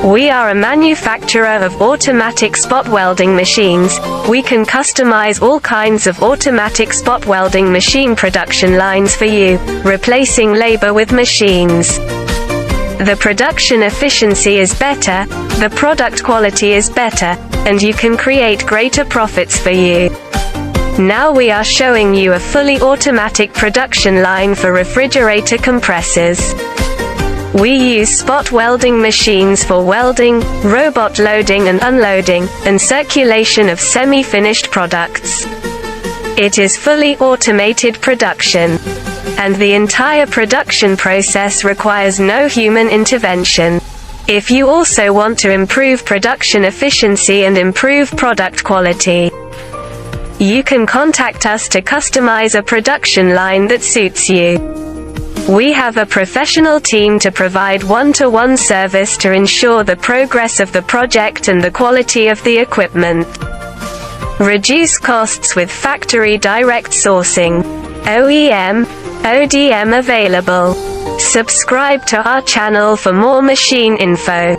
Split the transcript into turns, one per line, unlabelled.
We are a manufacturer of automatic spot welding machines. We can customize all kinds of automatic spot welding machine production lines for you, replacing labor with machines. The production efficiency is better, the product quality is better, and you can create greater profits for you. Now we are showing you a fully automatic production line for refrigerator compressors. We use spot welding machines for welding, robot loading and unloading, and circulation of semi-finished products. It is fully automated production, and the entire production process requires no human intervention. If you also want to improve production efficiency and improve product quality, you can contact us to customize a production line that suits you. We have a professional team to provide one-to-one service to ensure the progress of the project and the quality of the equipment. Reduce costs with factory direct sourcing. OEM, ODM available. Subscribe to our channel for more machine info.